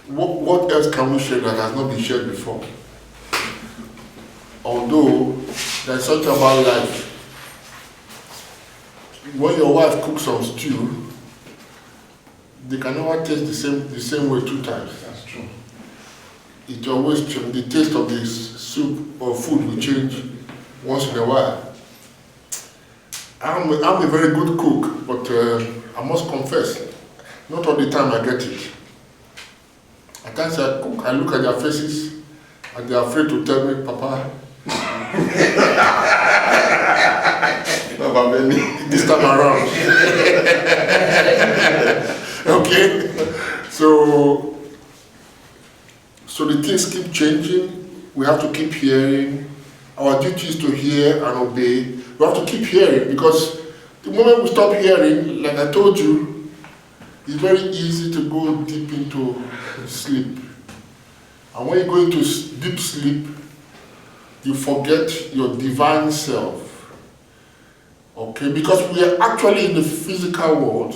what else can we share that has not been shared before? Although there's something about life. When your wife cooks some stew, they can never taste the same way 2 times. That's true. It always changes. The taste of the soup or food will change once in a while. I'm a very good cook, but I must confess, not all the time I get it. At times I cook, I look at their faces, and they're afraid to tell me, Papa, Papa, baby, this time around. Okay? So the things keep changing. We have to keep hearing. Our duty is to hear and obey. We have to keep hearing, because the moment we stop hearing, like I told you, it's very easy to go deep into sleep. And when you go into deep sleep, you forget your divine self. Okay? Because we are actually in the physical world,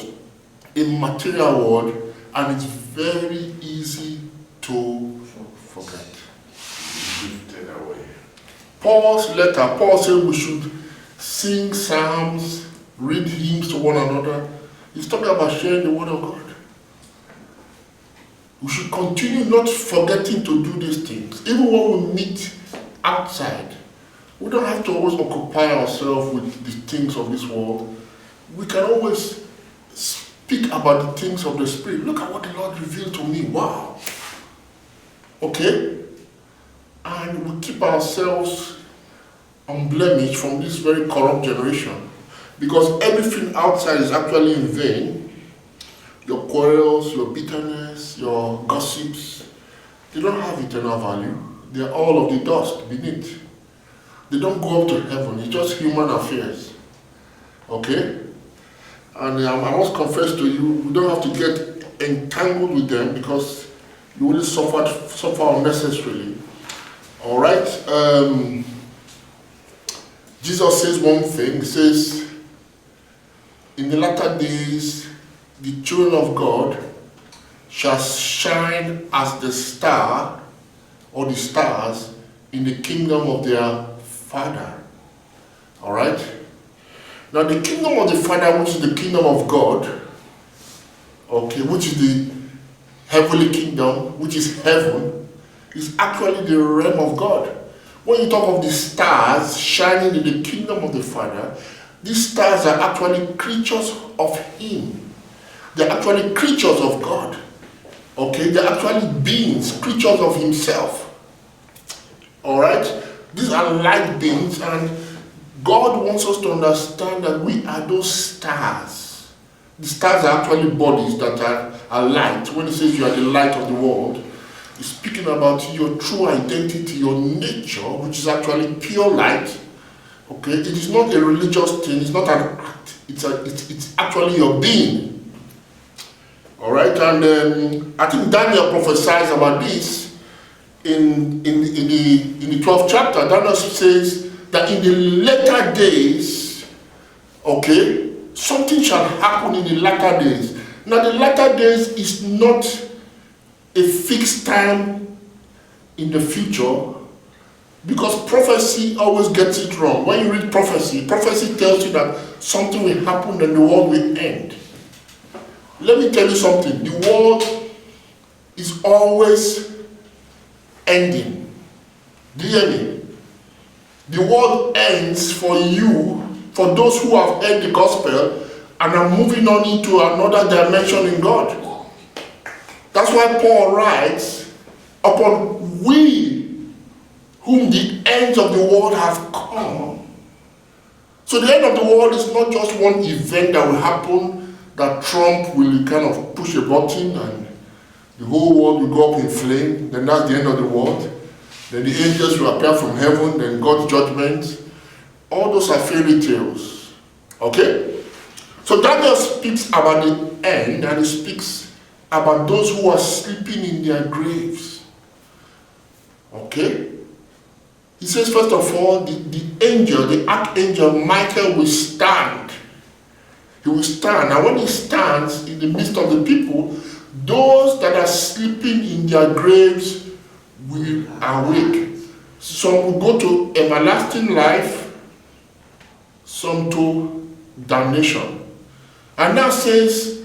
in material world, and it's very easy to forget. drifted away. Paul's letter, Paul said we should sing psalms, read hymns to one another. He's talking about sharing the word of God. We should continue not forgetting to do these things. Even when we meet outside, we don't have to always occupy ourselves with the things of this world. We can always speak about the things of the Spirit. Look at what the Lord revealed to me. Wow. Okay? And we keep ourselves unblemished from this very corrupt generation. Because everything outside is actually in vain. Your quarrels, your bitterness, your gossips, they don't have eternal value. They are all of the dust beneath. They don't go up to heaven. It's just human affairs. Okay? And I must confess to you, we don't have to get entangled with them, because you will suffer unnecessarily. All right? Jesus says one thing. He says, in the latter days, the children of God shall shine as the star or the stars in the kingdom of their Father. All right? Now the kingdom of the Father, which is the kingdom of God, okay, which is the heavenly kingdom, which is heaven, is actually the realm of God. When you talk of the stars shining in the kingdom of the Father, these stars are actually creatures of Him. They're actually creatures of God. Okay? They're actually beings, creatures of Himself. Alright? These are light beings, and God wants us to understand that we are those stars. The stars are actually bodies that are light. When He says you are the light of the world, He's speaking about your true identity, your nature, which is actually pure light. Okay? It is not a religious thing, it's not an act. It's actually your being. All right, and I think Daniel prophesies about this in the 12th chapter. Daniel says that in the latter days, okay, something shall happen in the latter days. Now, the latter days is not a fixed time in the future, because prophecy always gets it wrong. When you read prophecy, prophecy tells you that something will happen and the world will end. Let me tell you something. The world is always ending. Do you hear me? The world ends for you, for those who have heard the gospel and are moving on into another dimension in God. That's why Paul writes, upon we whom the ends of the world have come. So the end of the world is not just one event that will happen, that Trump will kind of push a button and the whole world will go up in flame, then that's the end of the world. Then the angels will appear from heaven, then God's judgment. All those are fairy tales. Okay? So Daniel speaks about the end, and he speaks about those who are sleeping in their graves. Okay? He says, first of all, the angel, the archangel Michael will stand. He will stand. And when he stands in the midst of the people, those that are sleeping in their graves will awake. Some will go to everlasting life, some to damnation. And now says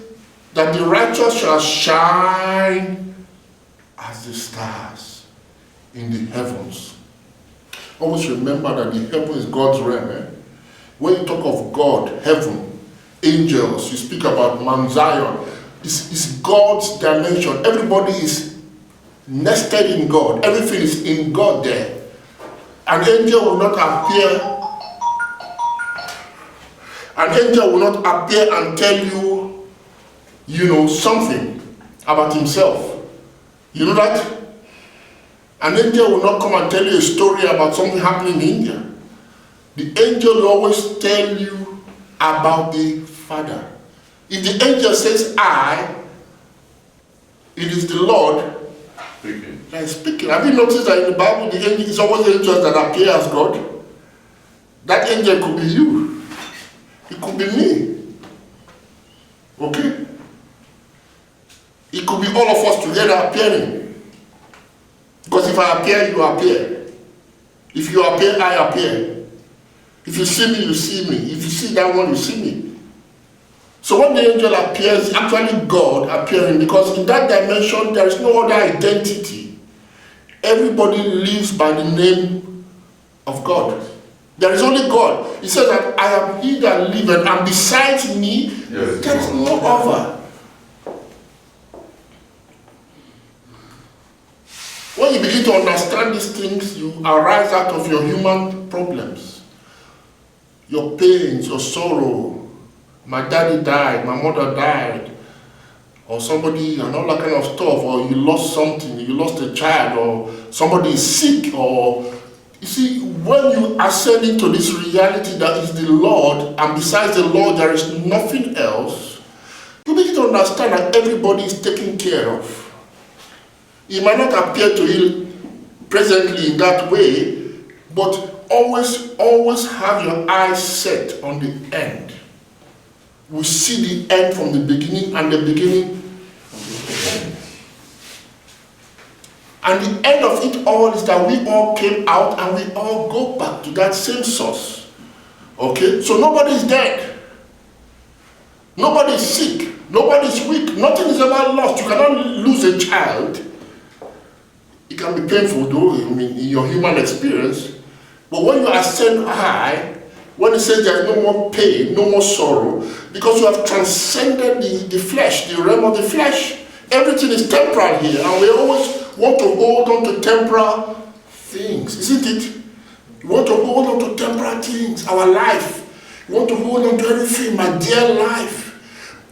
that the righteous shall shine as the stars in the heavens. Always remember that the heaven is God's realm. When you talk of God, heaven, angels, you speak about Mount Zion, it's God's dimension. Everybody is nested in God. Everything is in God there. An angel will not appear. An angel will not appear and tell you, something about himself. You know that? An angel will not come and tell you a story about something happening in India. The angel will always tell you about the Father. If the angel says I, it is the Lord that is speaking. Have you noticed that in the Bible, the angel is always the angels that appear as God? That angel could be you. It could be me. Okay? It could be all of us together appearing. Because if I appear, you appear. If you appear, I appear. If you see me, you see me. If you see that one, you see me. So when the angel appears, it's actually God appearing, because in that dimension, there is no other identity. Everybody lives by the name of God. There is only God. He says that I am he that liveth, and besides me, there is no other. When you begin to understand these things, you arise out of your human problems, your pains, your sorrow. My daddy died, my mother died, or somebody, and all that kind of stuff, or you lost something, you lost a child, or somebody is sick, or you see, when you ascend into this reality that is the Lord, and besides the Lord there is nothing else, you begin to understand that everybody is taken care of. It might not appear to you presently in that way, but always have your eyes set on the end. We see the end from the beginning, and the beginning from the end. And the end of it all is that we all came out and we all go back to that same source. Okay? So nobody is dead. Nobody is sick. Nobody is weak. Nothing is ever lost. You cannot lose a child. It can be painful though, in your human experience. But when you ascend high, when it says there is no more pain, no more sorrow, because you have transcended the flesh, the realm of the flesh. Everything is temporal here, and we always want to hold on to temporal things, isn't it? You want to hold on to temporal things, our life. You want to hold on to everything, my dear life.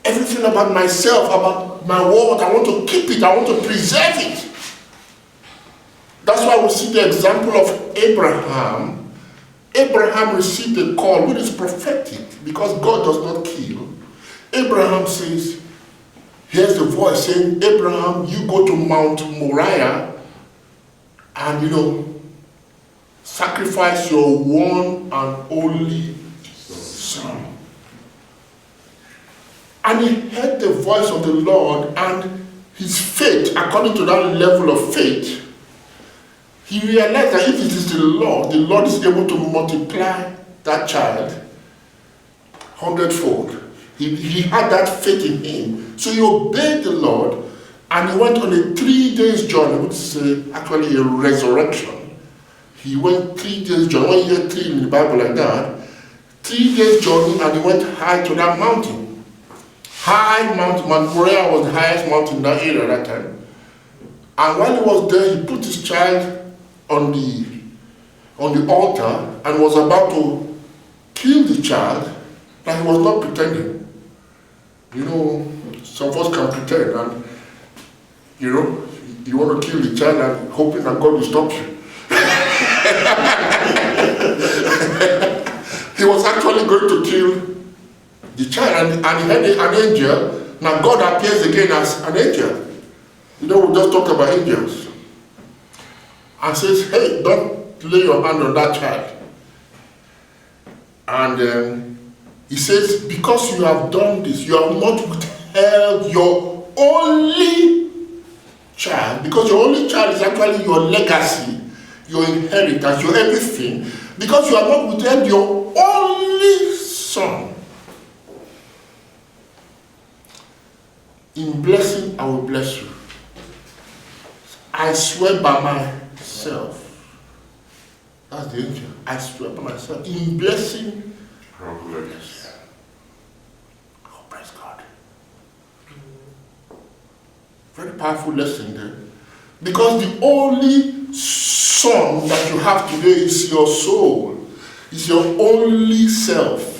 Everything about myself, about my world. I want to keep it, I want to preserve it. That's why we see the example of Abraham. Abraham received a call which is prophetic, because God does not kill. Abraham says, here's the voice saying, Abraham, you go to Mount Moriah and, sacrifice your one and only son. And he heard the voice of the Lord, and his faith, according to that level of faith, he realized that if it is the Lord is able to multiply that child 100-fold. He had that faith in him. So he obeyed the Lord, and he went on a 3-day journey, which is actually a resurrection. He went 3 days journey. When you hear 3 in the Bible like that, 3 days journey, and he went high to that mountain. High mountain. Mount Moriah was the highest mountain in that area at that time. And while he was there, he put his child on the altar and was about to kill the child, but he was not pretending. Some of us can pretend, and you want to kill the child and hoping that God will stop you. He was actually going to kill the child, and he had an angel. Now God appears again as an angel. We just talk about angels. And says, hey, don't lay your hand on that child. And he says, because you have done this, you have not withheld your only child. Because your only child is actually your legacy, your inheritance, your everything. Because you are not withheld your only son. In blessing, I will bless you. I swear by myself. That's the angel. I swear by myself. In blessing, I will bless. oh, praise God. Very powerful lesson there. Because the only son that you have today is your soul. It's your only self.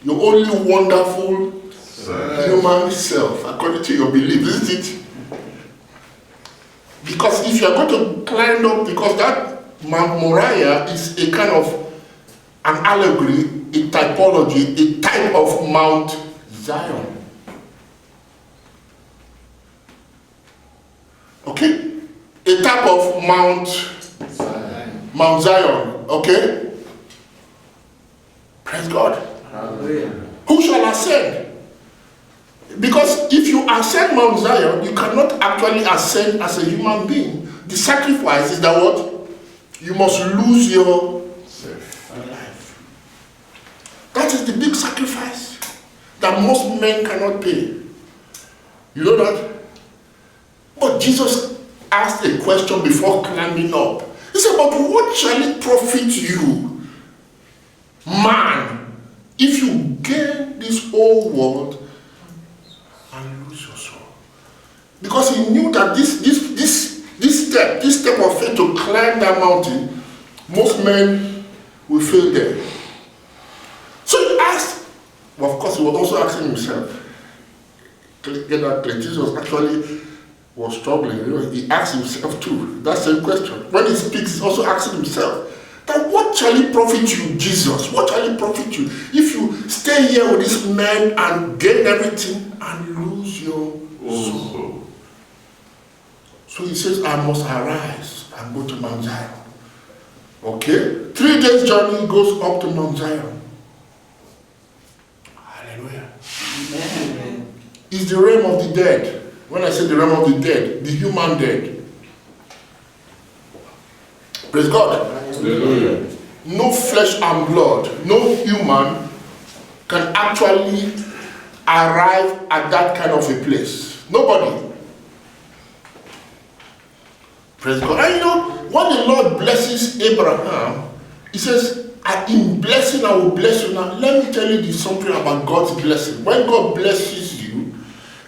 Your only wonderful human self, according to your belief, isn't it? Because if you are going to climb up, because that Mount Moriah is a kind of an allegory, a typology, a type of Mount Zion. Okay? A type of Mount Zion. Okay? Praise God. Hallelujah. Who shall ascend? Because if you ascend Mount Zion, you cannot actually ascend as a human being. The sacrifice is that what? You must lose your life. That is the big sacrifice that most men cannot pay. You know that? But Jesus asked a question before climbing up. He said, but what shall it profit you, man, if you gain this whole world and lose your soul? Because he knew that this step of faith to climb that mountain, most men will fail there. So he asked, well, of course he was also asking himself. Jesus actually was struggling. You know, he asked himself too that same question. When he speaks, he's also asking himself, that what shall it profit you, Jesus? What shall it profit you if you stay here with this man and gain everything and lose your soul? So he says, I must arise and go to Mount Zion. Okay? 3 days journey goes up to Mount Zion. Hallelujah. Amen. It's the realm of the dead. When I say the realm of the dead, the human dead. Praise God. Hallelujah. No flesh and blood, no human can actually arrive at that kind of a place. Nobody. Praise God. And you know, when the Lord blesses Abraham, he says, in blessing I will bless you. Now, let me tell you something about God's blessing. When God blesses you,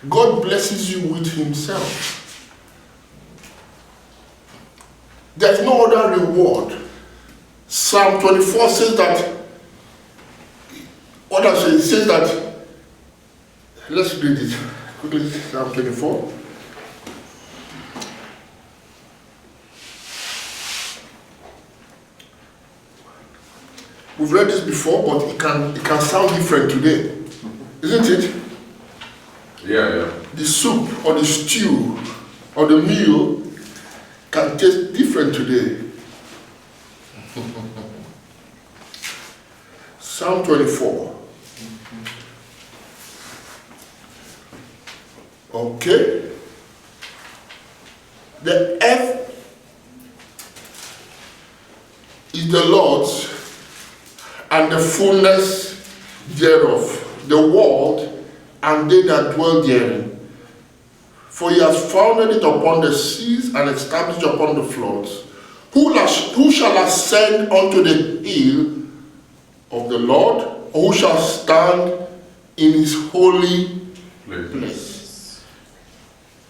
God blesses you with himself. There's no other reward. Psalm 24 says that, what else? It says that, let's read it quickly, Psalm 24. We've read this before, but it can sound different today. Isn't it? Yeah. The soup or the stew or the meal can taste different today. Psalm 24. Okay. The earth is the Lord's and the fullness thereof, the world and they that dwell therein. For he has founded it upon the seas and established upon the floods. Who shall ascend unto the hill of the Lord, or who shall stand in his holy place?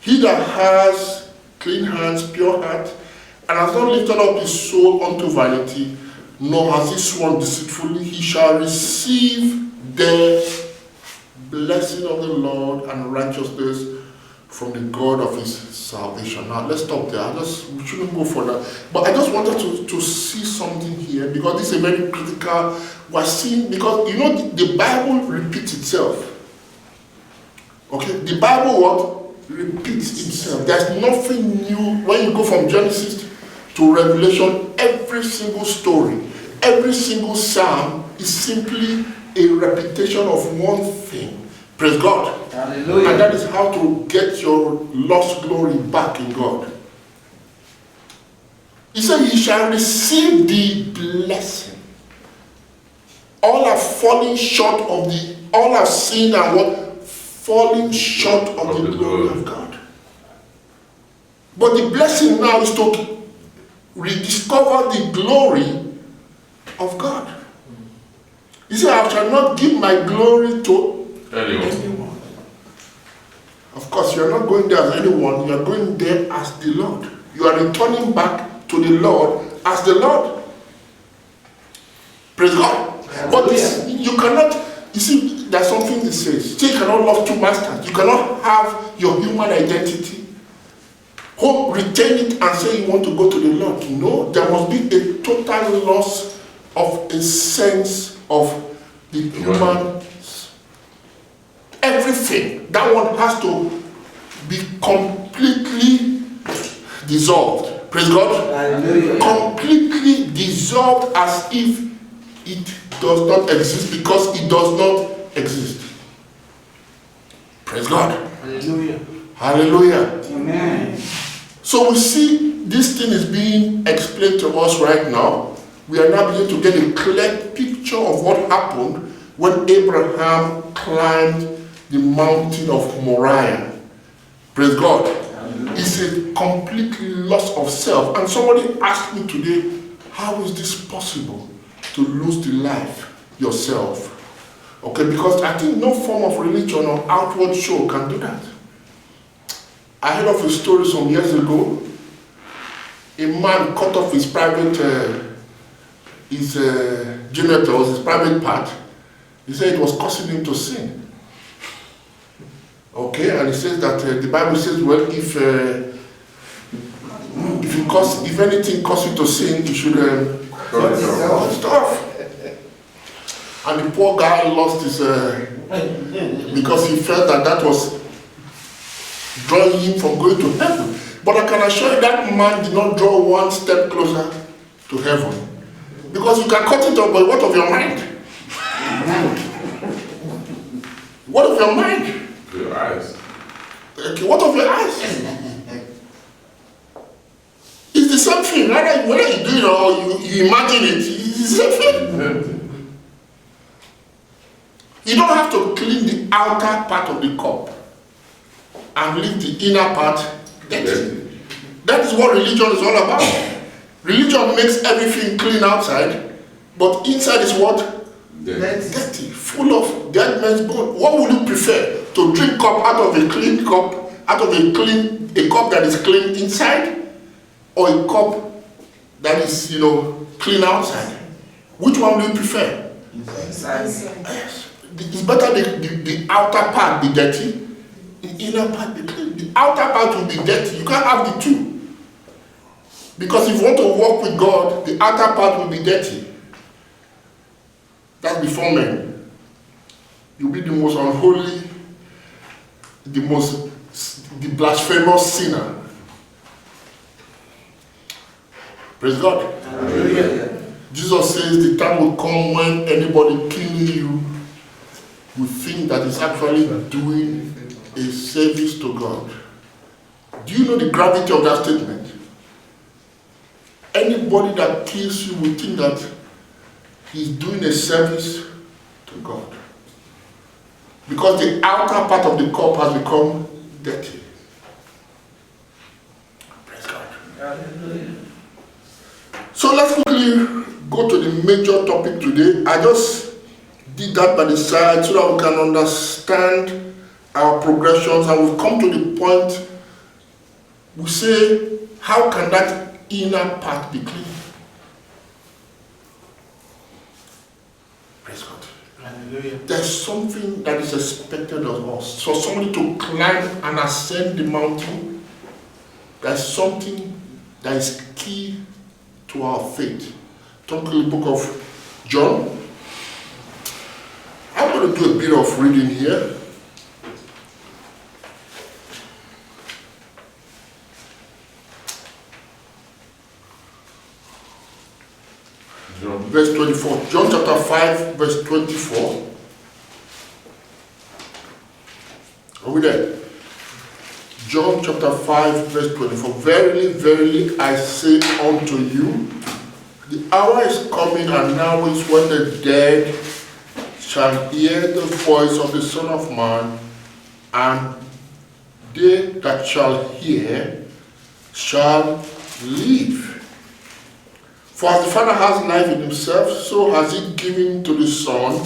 He that has clean hands, pure heart, and has not lifted up his soul unto vanity, nor has he sworn deceitfully, he shall receive the blessing of the Lord and righteousness from the God of his salvation. Now let's stop there. We shouldn't go further. But I just wanted to see something here, because this is a very critical. We're seeing, because you know the Bible repeats itself. Okay, the Bible what? Repeats itself. There's nothing new when you go from Genesis to Revelation. Every single story, every single psalm is simply a repetition of one thing. Praise God. And Hallelujah. that is how to get your lost glory back in God. He said, "Ye shall receive the blessing." All have fallen short of all have sinned and what? Falling short of the glory of God. But the blessing now is to rediscover the glory of God. He said, "I shall not give my glory to anyone." Of course, you are not going there as anyone, you are going there as the Lord. You are returning back to the Lord as the Lord. Praise God. But this, you cannot, you see, there's something it says. See, you cannot love two masters. You cannot have your human identity, retain it and say you want to go to the Lord. No, there must be a total loss of a sense of the human. Everything, that one has to be completely dissolved. Praise God. Hallelujah. Completely dissolved as if it does not exist because it does not exist. Praise God. Hallelujah. Hallelujah. Amen. So we see this thing is being explained to us right now. We are now beginning to get a clear picture of what happened when Abraham climbed the mountain of Moriah. Praise God. It's a complete loss of self. And somebody asked me today, how is this possible to lose the life yourself? Okay, because I think no form of religion or outward show can do that. I heard of a story some years ago. A man cut off his private, genitals, his private part. He said it was causing him to sin. Okay, and he says that the Bible says, well, if anything causes you to sin, you should cut it off. And the poor guy lost his, because he felt that was drawing him from going to heaven. But I can assure you that man did not draw one step closer to heaven. Because you can cut it off, but what of your mind? What of your mind? Your eyes. Okay, what of your eyes? It's the same thing. Whether you do it or you imagine it, it's the same thing. You don't have to clean the outer part of the cup and leave the inner part dirty. That is what religion is all about. Religion makes everything clean outside, but inside is what? Dirty, full of dead men's bone. What would you prefer? To drink cup out of a clean cup, out of a cup that is clean inside, or a cup that is, clean outside? Which one do you prefer? Inside. Yes. It's better the outer part be dirty, the inner part be clean. The outer part will be dirty. You can't have the two. Because if you want to walk with God, the outer part will be dirty. That's before men. You'll be the most unholy, the blasphemous sinner. Praise God. Hallelujah. Jesus says the time will come when anybody killing you will think that it's actually doing a service to God. Do you know the gravity of that statement? Anybody that kills you will think that he's doing a service to God. Because the outer part of the cup has become dirty. Praise God. Hallelujah. So let's quickly go to the major topic today. I just did that by the side so that we can understand our progressions, and we've come to the point we say, how can that inner part be clean? Praise God. Hallelujah. There's something that is expected of us. For somebody to climb and ascend the mountain, there's something that is key to our faith. Turn to the book of John. I'm going to do a bit of reading here. Verse 24. John chapter 5, verse 24. chapter 5, verse 24. Verily, verily, I say unto you, the hour is coming, and now is when the dead shall hear the voice of the Son of Man, and they that shall hear shall live. For as the Father has life in himself, so has he given to the Son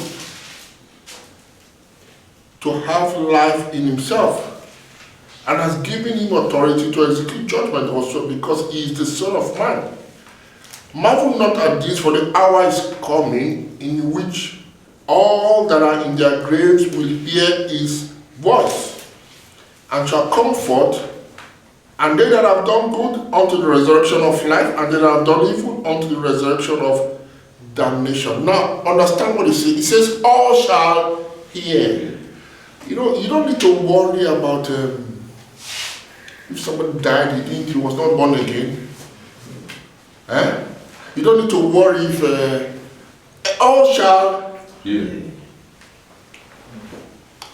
to have life in himself, and has given him authority to execute judgment also, because he is the Son of Man. Marvel not at this, for the hour is coming in which all that are in their graves will hear his voice, and shall come forth, and they that have done good unto the resurrection of life, and they that have done evil unto the resurrection of damnation. Now, understand what it says. It says, all shall hear. You know, you don't need to worry about if somebody died, he was not born again. You don't need to worry if all shall Yeah.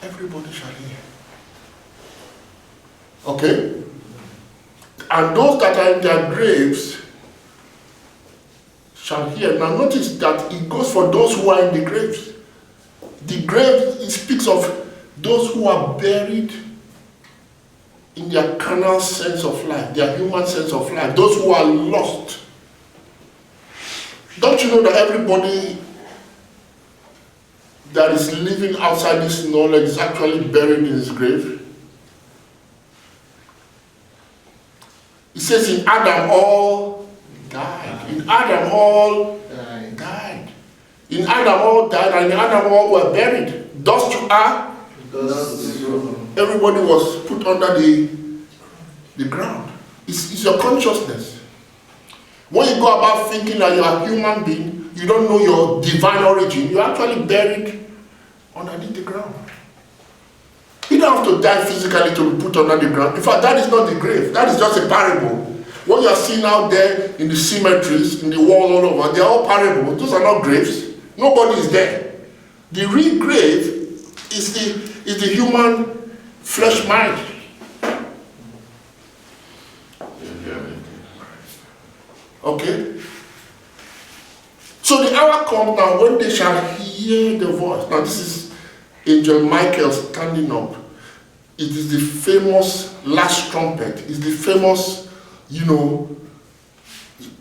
Everybody shall hear. Okay? And those that are in their graves shall hear. Now notice that it goes for those who are in the graves. The grave, it speaks of those who are buried in their carnal sense of life, their human sense of life, those who are lost. Don't you know that everybody that is living outside this knowledge is actually buried in his grave? It says in Adam all died. In Adam all died. In Adam all died, and in Adam all were buried. Dust you are. Everybody was put under the ground. It's your consciousness. When you go about thinking that you are a human being, you don't know your divine origin, you're actually buried underneath the ground. You don't have to die physically to be put under the ground. In fact, that is not the grave. That is just a parable. What you are seeing out there in the cemeteries, in the wall all over, they are all parables. Those are not graves. Nobody is there. The real grave is the human flesh mind. Okay? So the hour comes now when they shall hear the voice. Now this is Angel Michael standing up. It is the famous last trumpet. It's the famous,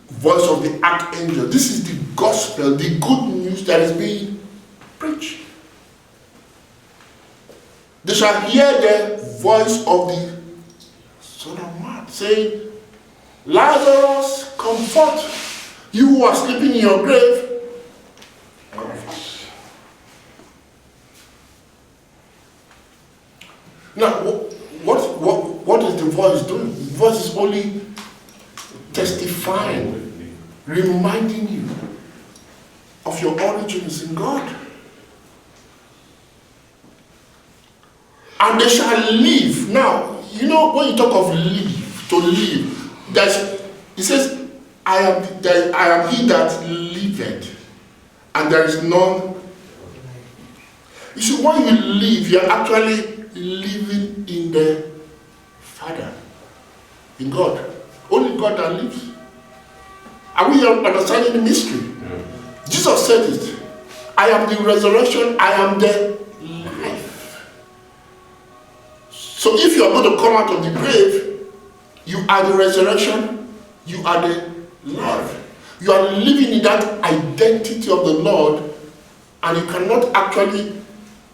voice of the archangel. This is the gospel, the good news that is being preached. They shall hear the voice of the Son of Man saying, Lazarus, come forth. You who are sleeping in your grave, come forth. Now, what is the voice doing? The voice is only testifying, reminding you of your origins in God. And they shall live. Now, when you talk of live, to live, it says, I am he that liveth, and there is none. You see, when you live, you're actually living in the Father, in God. Only God that lives. Are we understanding the mystery? Yeah. Jesus said it. I am the resurrection, I am the life. So if you are going to come out of the grave, you are the resurrection, you are the life. You are living in that identity of the Lord, and you cannot actually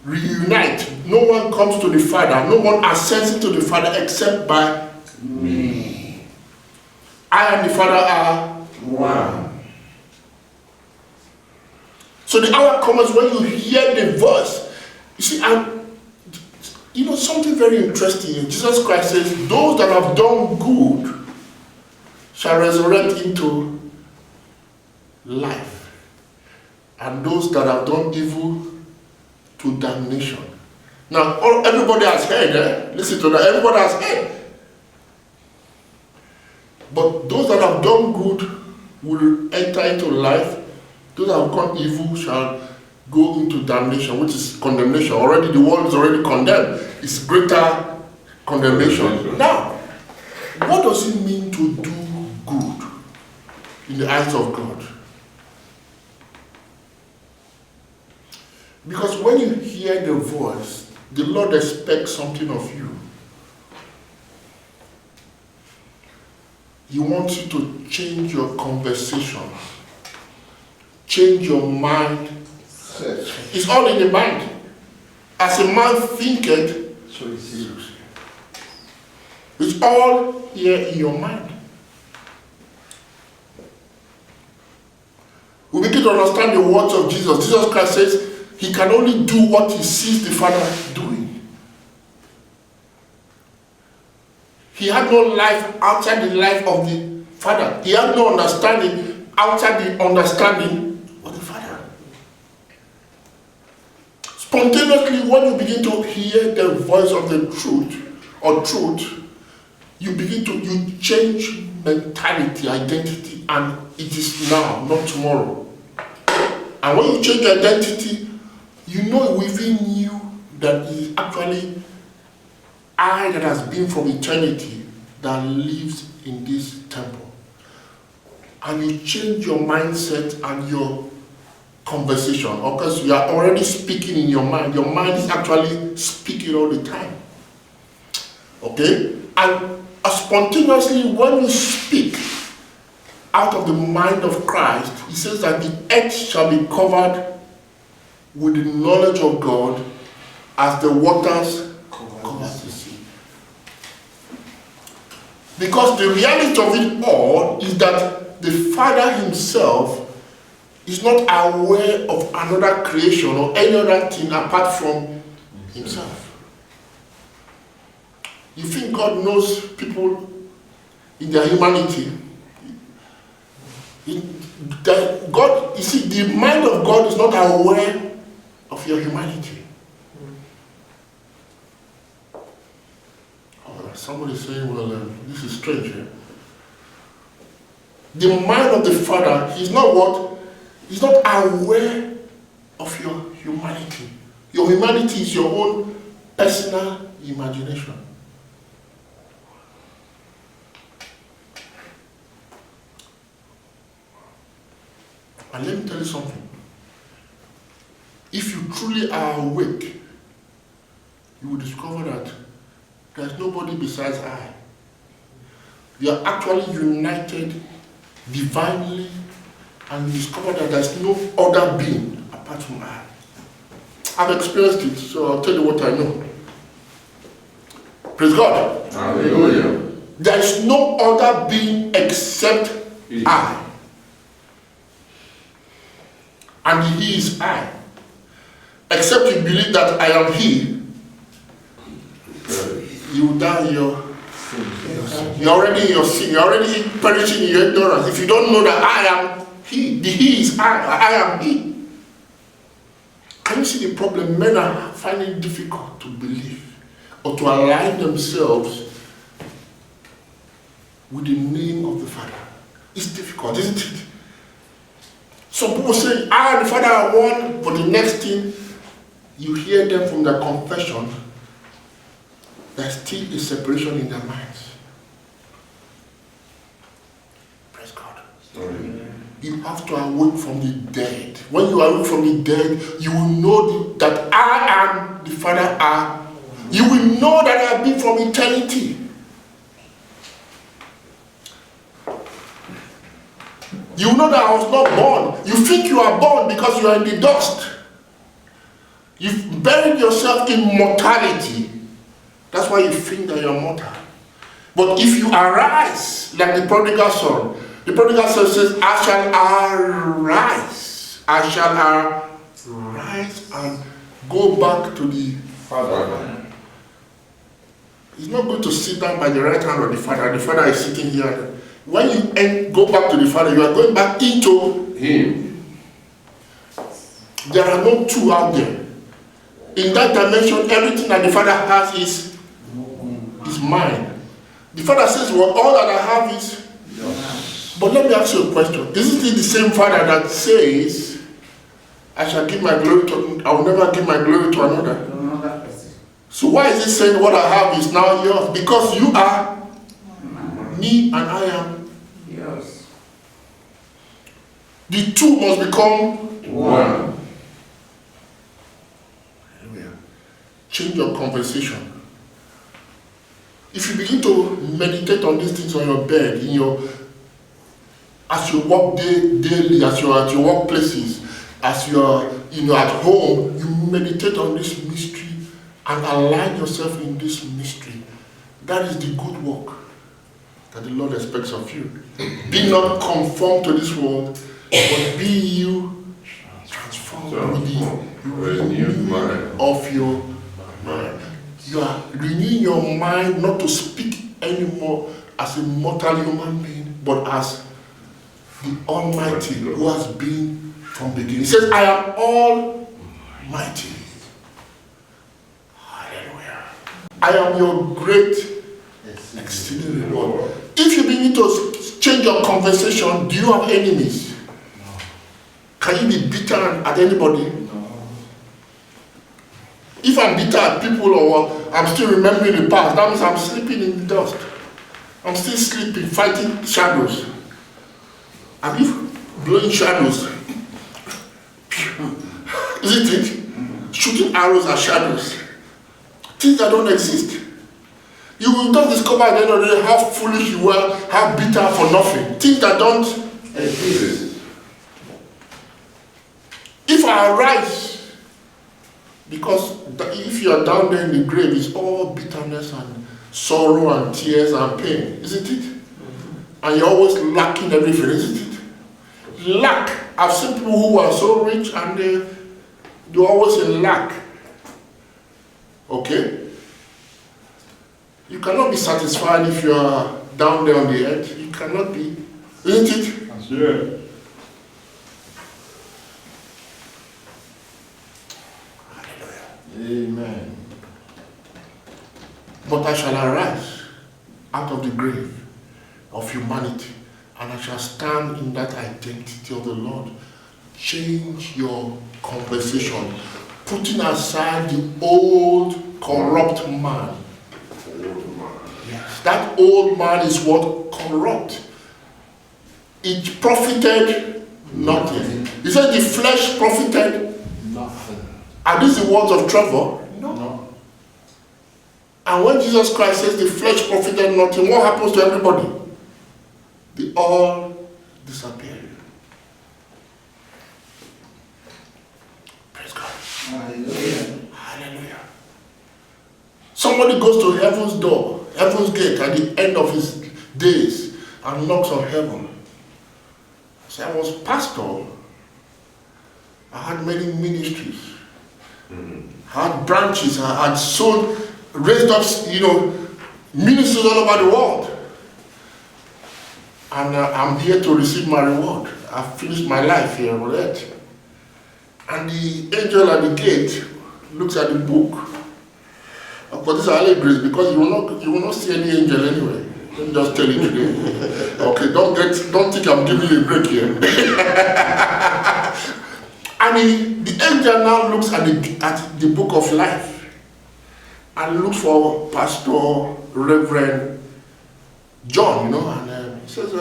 reunite. No one comes to the Father, no one ascends to the Father except by me. I and the Father are one. So the hour comes when you hear the voice. You see, something very interesting. Jesus Christ says, those that have done good shall resurrect into life, and those that have done evil to damnation. Now, everybody has heard, listen to that, everybody has heard. But those that have done good will enter into life. Those that have done evil shall go into damnation, which is condemnation. Already the world is already condemned. It's greater condemnation. Now, does it mean to do good in the eyes of God? Because when you hear the voice, the Lord expects something of you. He wants you to change your conversation, change your mind. It's all in the mind. As a man thinketh, So is he. it's all here in your mind. We begin to understand the words of Jesus. Jesus Christ says he can only do what he sees the Father doing. He had no life outside the life of the Father. He had no understanding outside the understanding of the Father. Spontaneously, when you begin to hear the voice of the truth or truth, you change mentality, identity, and it is now, not tomorrow. And when you change identity, you know within you that it is actually I that has been from eternity that lives in this temple. And you change your mindset and your conversation. Because you are already speaking in your mind. Your mind is actually speaking all the time. Okay? And spontaneously, when you speak out of the mind of Christ, he says that the earth shall be covered with the knowledge of God as the waters cover the sea. Because the reality of it all is that the Father himself is not aware of another creation or any other thing apart from himself. You think God knows people in their humanity? God, you see, the mind of God is not aware of your humanity. Oh, somebody is saying, well, this is strange. Eh? The mind of the Father is not what? He's not aware of your humanity. Your humanity is your own personal imagination. And let me tell you something. If you truly are awake, you will discover that there's nobody besides I. You are actually united divinely, and you discover that there's no other being apart from I. I've experienced it, so I'll tell you what I know. Praise God. Hallelujah. There is no other being except I. And he is I. Except you believe that I am he, you will die in your sin. You're already in your sin. You're already perishing in your ignorance. If you don't know that I am he, the he is I am he. Can you see the problem? Men are finding it difficult to believe or to align themselves with the name of the Father. It's difficult, isn't it? Some people say, I and the Father are one, but the next thing you hear them from their confession, there's still a separation in their minds. Praise God. You have to awake from the dead. When you awake from the dead, you will know that I am the Father are. You will know that I have been from eternity. You know that I was not born. You think you are born because you are in the dust. You've buried yourself in mortality. That's why you think that you're mortal. But if you arise like the prodigal son says, I shall arise. I shall arise and go back to the Father. He's not going to sit down by the right hand of the Father. The Father is sitting here. When you go back to the Father, you are going back into him. There are no two out there. In that dimension, everything that the Father has is mine. The Father says, well, all that I have is yours. But let me ask you a question. Isn't it the same Father that says, I will never give my glory to another? So why is he saying what I have is now yours? Because you are me and I am. Yes. The two must become One. Hallelujah. Change your conversation. If you begin to meditate on these things on your bed, as you walk daily, as you're at your workplaces, as you're at home, you meditate on this mystery and align yourself in this mystery. That is the good work that the Lord expects of you. Be not conformed to this world, but be you transformed with the renewing mind of your mind. You are renewing your mind not to speak anymore as a mortal human being, but as the Almighty who has been from beginning. He says, I am almighty. Hallelujah. I am your great exceeding reward. If you begin to change your conversation, do you have enemies? Can you be bitter at anybody? If I'm bitter at people or I'm still remembering the past, that means I'm sleeping in the dust. I'm still sleeping, fighting shadows. Have you blowing shadows? Isn't it? Shooting arrows at shadows. Things that don't exist. You will just discover at the end of the day how foolish you were, how bitter for nothing. Things that don't exist. If I arise, because if you are down there in the grave, it's all bitterness and sorrow and tears and pain, isn't it? And you're always lacking everything, isn't it? Lack. I've seen people who are so rich and they're always in lack. Okay? You cannot be satisfied if you are down there on the earth. You cannot be. Isn't it? That's right. Amen. But I shall arise out of the grave of humanity, and I shall stand in that identity of the Lord. Change your conversation, putting aside the old corrupt man. Yes, that old man is what corrupt. It profited nothing. He said the flesh profited Nothing. Are these the words of Trevor? No. And when Jesus Christ says the flesh profited nothing, what happens to everybody? They all disappear. Praise God. Hallelujah. Hallelujah. Somebody goes to heaven's door, heaven's gate at the end of his days and knocks on heaven. So I was pastor. I had many ministries. I had branches. I had sold, raised up, ministries all over the world. And I'm here to receive my reward. I've finished my life here on earth. And the angel at the gate looks at the book. But this is early grace because you will not see any angel anyway. Let me just tell you today. Okay, don't think I'm giving you a break here. And the angel now looks at the book of life and looks for Pastor Reverend John, and he says,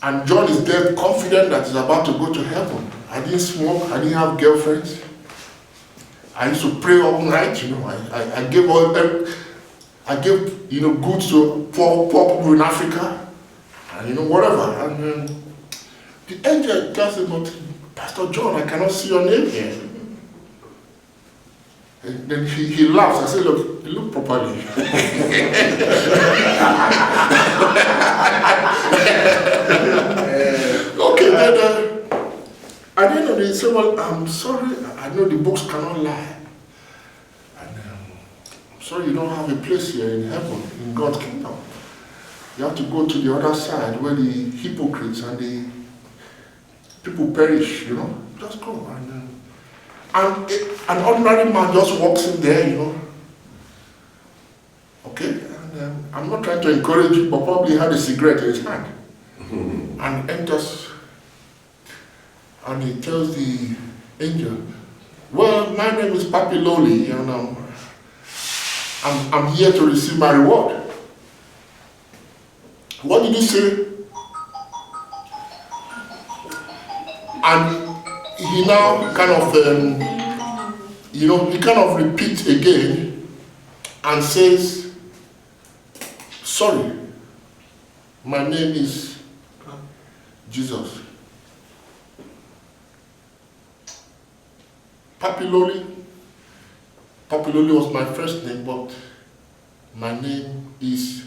and John is there confident that he's about to go to heaven. I didn't smoke, I didn't have girlfriends. I used to pray all night, I gave goods to poor people in Africa, and whatever. And the angel tells him, but Pastor John, I cannot see your name here. And then he laughs. I said, look properly. Okay, then at the end of the day, he said, well, I'm sorry, I know the books cannot lie. And I'm sorry you don't have a place here in heaven, in God's kingdom. You have to go to the other side where the hypocrites and the people perish, just go. And an ordinary man just walks in there, Okay? And I'm not trying to encourage you, but probably had a cigarette in his hand. And enters, and he tells the angel, well, my name is Papi Loli, and I'm here to receive my reward. did he say? And he now kind of, he kind of repeats again and says, sorry, my name is Jesus. Papiloli was my first name, but my name is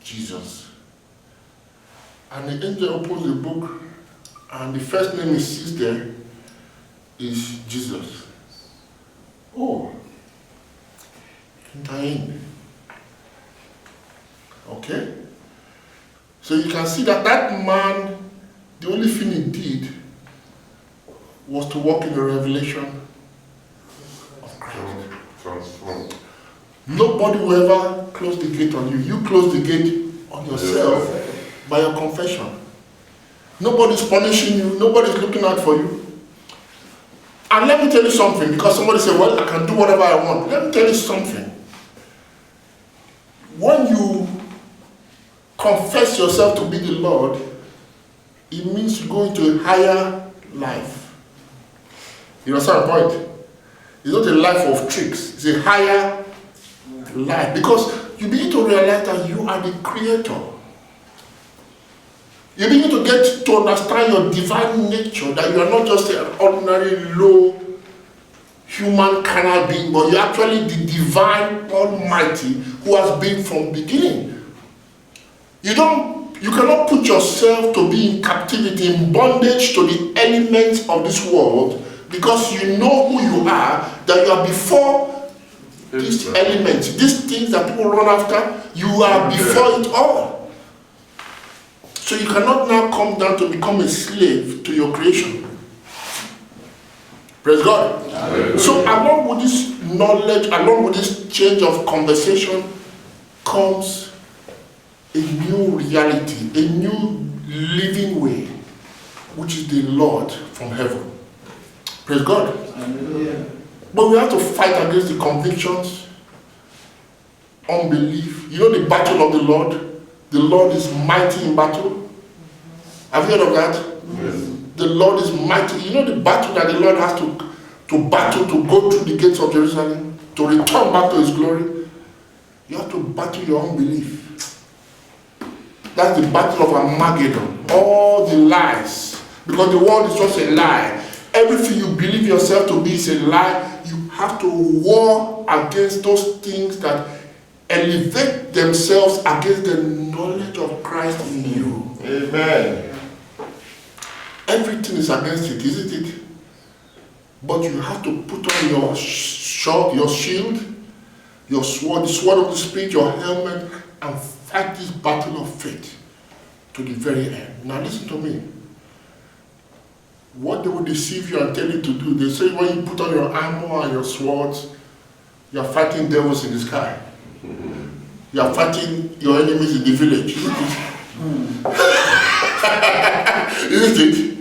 Jesus. And the angel opens the book, and the first name he sees there is Jesus. Oh, Cain. Okay? So you can see that that man, the only thing he did was to walk in the revelation of Christ. Transformed. Nobody will ever close the gate on you. You close the gate on yourself by your confession. Nobody's punishing you. Nobody's looking out for you. And let me tell you something, because somebody said, well, I can do whatever I want. Let me tell you something. When you confess yourself to be the Lord, it means you go into a higher life. You understand the point? It's not a life of tricks. It's a higher life. Because you begin to realize that you are the creator. You begin to get to understand your divine nature, that you are not just an ordinary low human carnal being, but you're actually the divine Almighty who has been from beginning. You cannot put yourself to be in captivity, in bondage to the elements of this world, because you know who you are, that you are before these elements, these things that people run after, you are before it all. So you cannot now come down to become a slave to your creation. Praise God. Hallelujah. So along with this knowledge, along with this change of conversation, comes a new reality, a new living way, which is the Lord from heaven. Praise God. Hallelujah. But we have to fight against the convictions, unbelief. You know the battle of the Lord? The Lord is mighty in battle. Have you heard of that? Yes. The Lord is mighty. You know the battle that the Lord has to battle, to go through the gates of Jerusalem, to return back to his glory? You have to battle your unbelief. That's the battle of Armageddon. All the lies. Because the world is just a lie. Everything you believe yourself to be is a lie. You have to war against those things that elevate themselves against the knowledge of Christ in you. Amen. Everything is against it, isn't it? But you have to put on your shield, your sword, the sword of the Spirit, your helmet, and fight this battle of faith to the very end. Now listen to me. What they will deceive you and tell you to do, they say when you put on your armor and your swords, you are fighting devils in the sky. You are fighting your enemies in the village. Isn't it?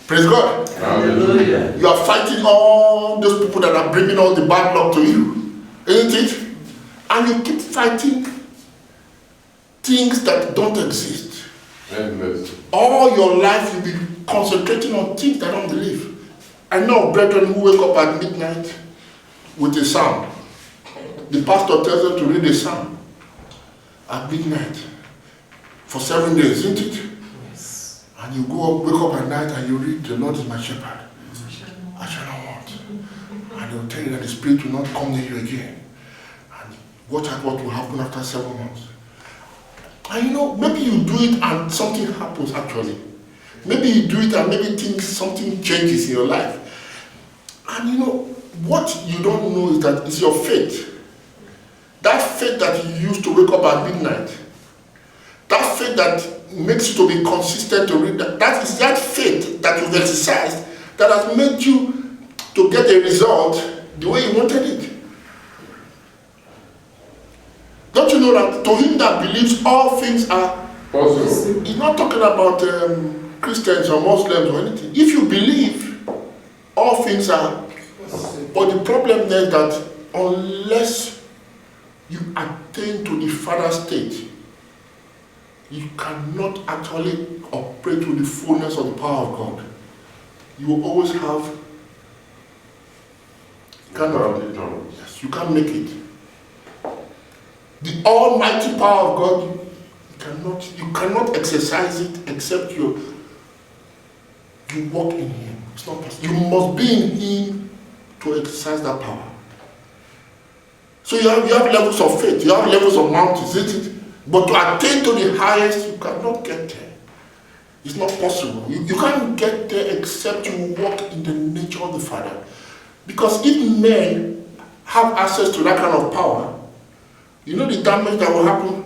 Praise God. Hallelujah. You are fighting all those people that are bringing all the bad luck to you. Isn't it? And you keep fighting things that don't exist. Endless. All your life you'll be concentrating on things that don't believe. I know brethren who wake up at midnight with a psalm. The pastor tells them to read a psalm at midnight for 7 days, isn't it? Yes. And you go up, wake up at night and you read, the Lord is my shepherd. I shall not want. And they will tell you that the Spirit will not come near you again. And watch out what will happen after 7 months. And you know, maybe you do it and something happens actually. Maybe you do it and maybe something changes in your life. And you know, what you don't know is that it's your faith. That faith that you use to wake up at midnight. That faith that makes you to be consistent to read that. That is that faith that you've exercised that has made you to get a result the way you wanted it. Don't you know that to him that believes all things are possible? He's not talking about Christians or Muslims or anything. If you believe, all things are possible. But the problem there is that unless you attain to the Father state, you cannot actually operate with the fullness of the power of God. You will always have yes, you can't make it. The almighty power of God, you cannot exercise it except you walk in Him. It's not possible. You must be in Him to exercise that power. So you have levels of faith, you have levels of mountains, isn't it? But to attain to the highest, you cannot get there. It's not possible. You can't get there except you walk in the nature of the Father. Because if men have access to that kind of power, you know the damage that will happen?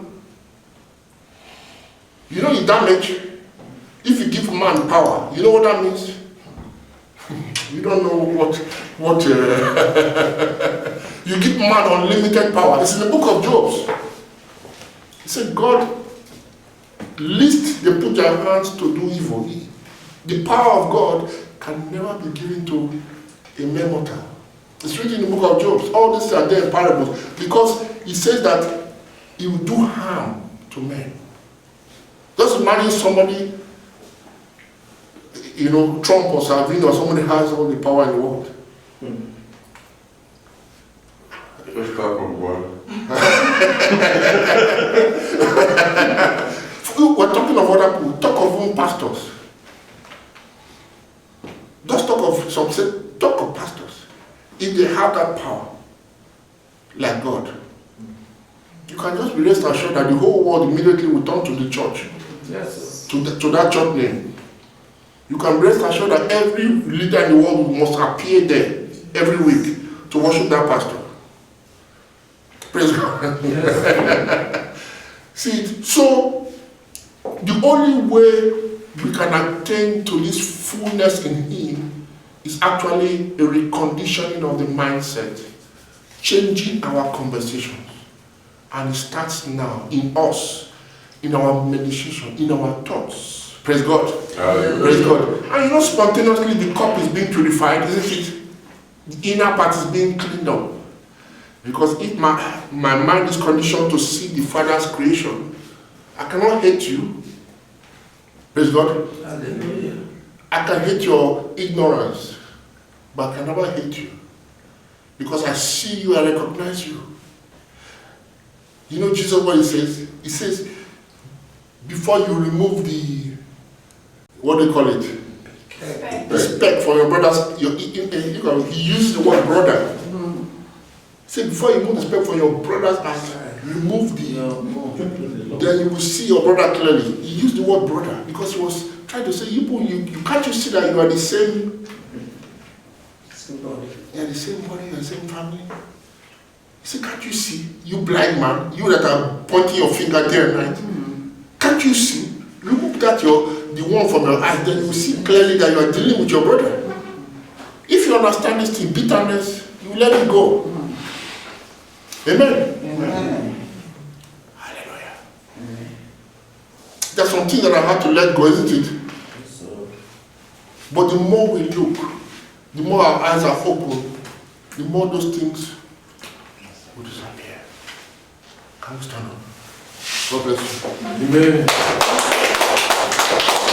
You know the damage? If you give man power, you know what that means? You don't know what you give man unlimited power. It's in the book of Job. He said, God, lest they put their hands to do evil. The power of God can never be given to a mere mortal. It's written in the book of Job. All these are there in parables. Because he says that he will do harm to men. Just imagine somebody, Trump or Salvini or somebody has all the power in the world. Let's start from one. We're talking of other people. Talk of own pastors. Just talk of pastors. If they have that power, like God, you can just be rest assured that the whole world immediately will turn to the church. Yes. To that church name. You can rest assured that every leader in the world must appear there every week to worship that pastor. Praise God. Yes. See, so the only way we can attain to this fullness in Him is actually a reconditioning of the mindset, changing our conversations. And it starts now in us, in our meditation, in our thoughts. Praise God. Praise God. And spontaneously the cup is being purified, isn't it? The inner part is being cleaned up. Because if my mind is conditioned to see the Father's creation, I cannot hate you. Praise God. Hallelujah. I can hate your ignorance, but I can never hate you. Because I see you, I recognize you. You know Jesus what He says? He says, before you remove the, what do you call it? The speck from your brother's, he uses the word brother. Say before you remove the speck from your brother's eye, remove then you will see your brother clearly. He used the word brother because he was trying to say, you can't you see that you are the same body? You are the same body, you are the same family. He said, can't you see? You blind man, you that are pointing your finger day and night. Can't you see? Remove that the one from your eyes, then you will see clearly that you are dealing with your brother. If you understand this thing, bitterness, you let it go. Amen. Amen. Hallelujah. There's something that I have to let go, isn't it? But the more we look, the more our eyes are open, the more those things will disappear. Can we stand up? God bless you. Amen.